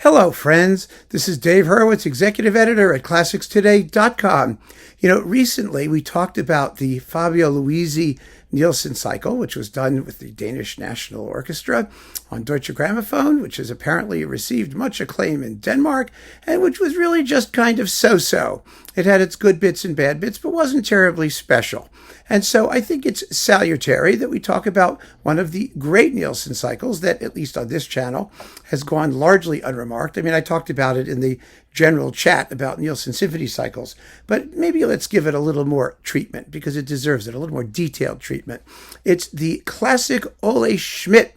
Hello, friends. This is Dave Hurwitz, executive editor at ClassicsToday.com. Recently we talked about the Fabio Luisi Nielsen cycle, which was done with the Danish National Orchestra on Deutsche Grammophon, which has apparently received much acclaim in Denmark, and which was really just kind of so-so. It had its good bits and bad bits, but wasn't terribly special. And so I think it's salutary that we talk about one of the great Nielsen cycles that, at least on this channel, has gone largely unremarked. I mean, I talked about it in the general chat about Nielsen symphony cycles, but maybe let's give it a little more treatment because it deserves it, a little more detailed treatment. It's the classic Ole Schmidt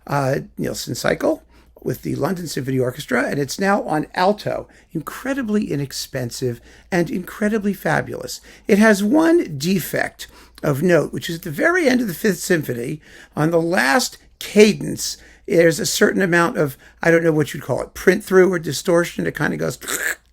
Nielsen cycle with the London Symphony Orchestra, and it's now on Alto. Incredibly inexpensive and incredibly fabulous. It has one defect of note, which is at the very end of the Fifth Symphony, on the last cadence, there's a certain amount of, I don't know what you'd call it, print through or distortion. It kind of goes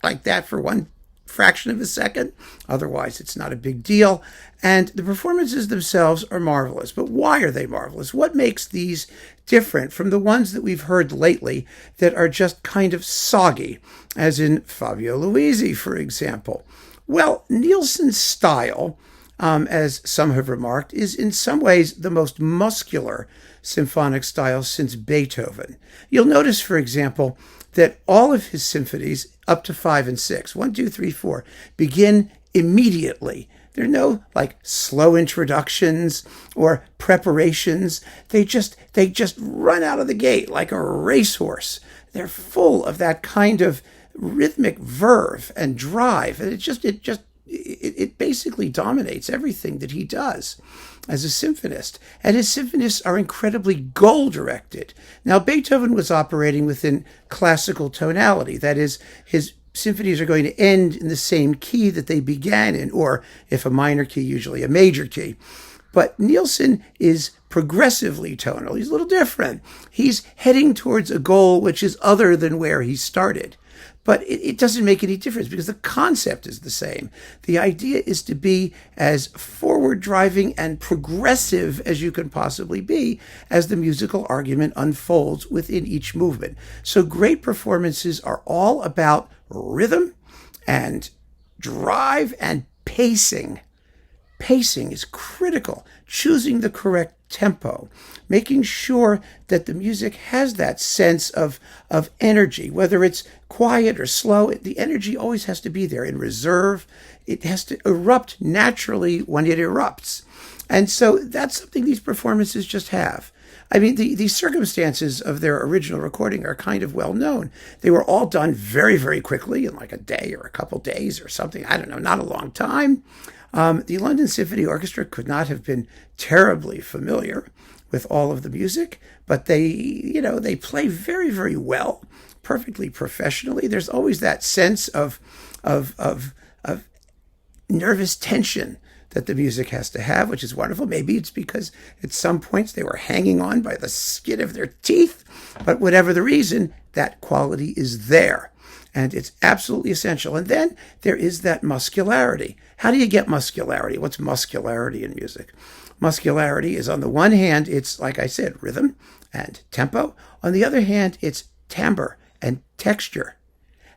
like that for one fraction of a second. Otherwise, it's not a big deal. And the performances themselves are marvelous. But why are they marvelous? What makes these different from the ones that we've heard lately that are just kind of soggy, as in Fabio Luisi, for example? Well, Nielsen's style, as some have remarked, is in some ways the most muscular symphonic style since Beethoven. You'll notice, for example, that all of his symphonies, up to 5 and 6, 1, 2, 3, 4, begin immediately. There are no slow introductions or preparations. They just run out of the gate like a racehorse. They're full of that kind of rhythmic verve and drive, and it basically dominates everything that he does as a symphonist. And his symphonists are incredibly goal-directed. Now, Beethoven was operating within classical tonality. That is, his symphonies are going to end in the same key that they began in, or if a minor key, usually a major key. But Nielsen is progressively tonal. He's a little different. He's heading towards a goal which is other than where he started. But it doesn't make any difference because the concept is the same. The idea is to be as forward-driving and progressive as you can possibly be as the musical argument unfolds within each movement. So great performances are all about rhythm and drive and pacing. Pacing is critical. Choosing the correct tempo, making sure that the music has that sense of energy, whether it's quiet or slow. The energy always has to be there in reserve. It has to erupt naturally when it erupts. And so that's something these performances just have. I mean, the circumstances of their original recording are kind of well known. They were all done very, very quickly in like a day or a couple days or something. I don't know, not a long time. The London Symphony Orchestra could not have been terribly familiar with all of the music, but they play very, very well, perfectly professionally. There's always that sense of nervous tension that the music has to have, which is wonderful. Maybe it's because at some points they were hanging on by the skin of their teeth, but whatever the reason, that quality is there. And it's absolutely essential. And then there is that muscularity. How do you get muscularity? What's muscularity in music? Muscularity is, on the one hand, it's, like I said, rhythm and tempo. On the other hand, it's timbre and texture.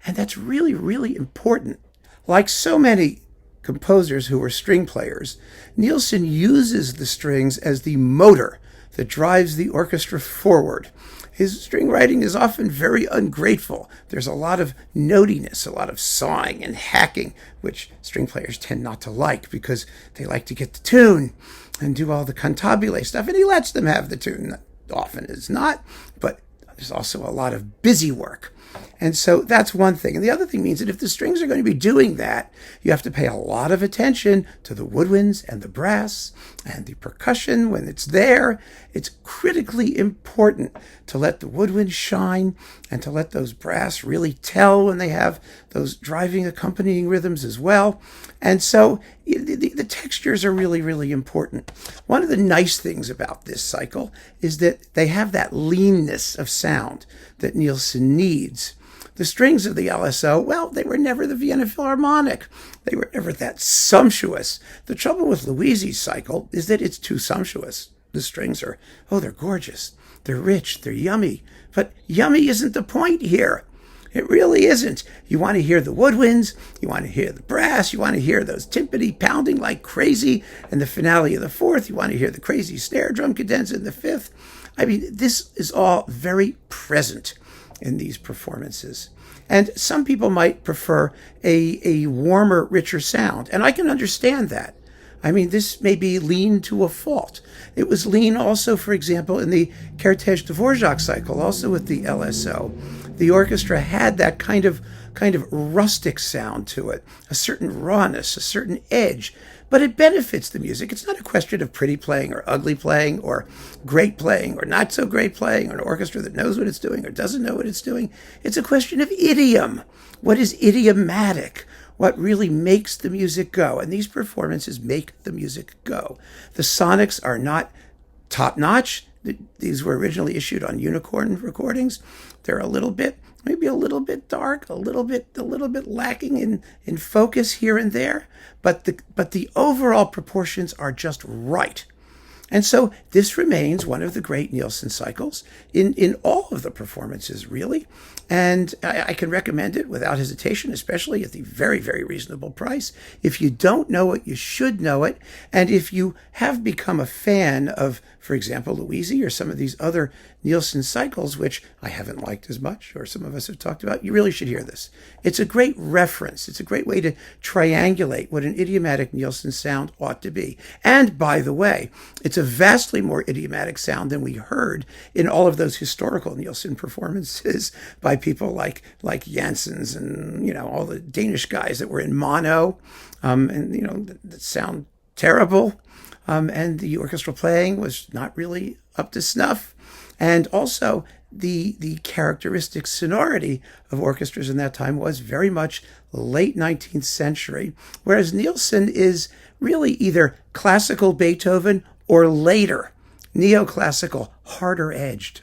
And that's really, really important. Like so many composers who were string players, Nielsen uses the strings as the motor that drives the orchestra forward. His string writing is often very ungrateful. There's a lot of notiness, a lot of sawing and hacking, which string players tend not to like because they like to get the tune and do all the cantabile stuff. And he lets them have the tune. Often is not, but there's also a lot of busy work. And so that's one thing. And the other thing means that if the strings are going to be doing that, you have to pay a lot of attention to the woodwinds and the brass and the percussion when it's there. It's critically important to let the woodwind shine and to let those brass really tell when they have those driving accompanying rhythms as well. And so the textures are really, really important. One of the nice things about this cycle is that they have that leanness of sound that Nielsen needs. The strings of the LSO, well, they were never the Vienna Philharmonic. They were never that sumptuous. The trouble with Luisi's cycle is that it's too sumptuous. The strings are, they're gorgeous. They're rich. They're yummy. But yummy isn't the point here. It really isn't. You want to hear the woodwinds, you want to hear the brass, you want to hear those timpani pounding like crazy in the finale of the fourth, you want to hear the crazy snare drum cadenza in the fifth. I mean, this is all very present in these performances. And some people might prefer a warmer, richer sound, and I can understand that. I mean, this may be lean to a fault. It was lean also, for example, in the Kertész Dvorak cycle, also with the LSO. The orchestra had that kind of rustic sound to it, a certain rawness, a certain edge, but it benefits the music. It's not a question of pretty playing or ugly playing or great playing or not so great playing or an orchestra that knows what it's doing or doesn't know what it's doing. It's a question of idiom. What is idiomatic? What really makes the music go? And these performances make the music go. The sonics are not top-notch. These were originally issued on Unicorn recordings. They're maybe a little bit dark, a little bit lacking in focus here and there, but the overall proportions are just right. And so this remains one of the great Nielsen cycles in all of the performances, really. And I can recommend it without hesitation, especially at the very, very reasonable price. If you don't know it, you should know it. And if you have become a fan of, for example, Luisi or some of these other Nielsen cycles, which I haven't liked as much, or some of us have talked about, you really should hear this. It's a great reference. It's a great way to triangulate what an idiomatic Nielsen sound ought to be. And by the way, it's a vastly more idiomatic sound than we heard in all of those historical Nielsen performances by people like Janssens and, all the Danish guys that were in mono, and, that sound terrible. And the orchestral playing was not really up to snuff. And also the characteristic sonority of orchestras in that time was very much late 19th century, whereas Nielsen is really either classical Beethoven or later, neoclassical, harder edged.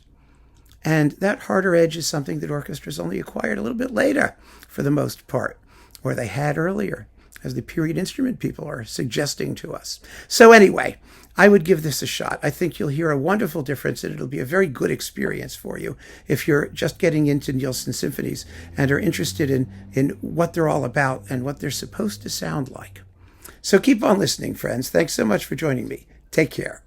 And that harder edge is something that orchestras only acquired a little bit later, for the most part, or they had earlier, as the period instrument people are suggesting to us. So anyway, I would give this a shot. I think you'll hear a wonderful difference, and it'll be a very good experience for you if you're just getting into Nielsen symphonies and are interested in what they're all about and what they're supposed to sound like. So keep on listening, friends. Thanks so much for joining me. Take care.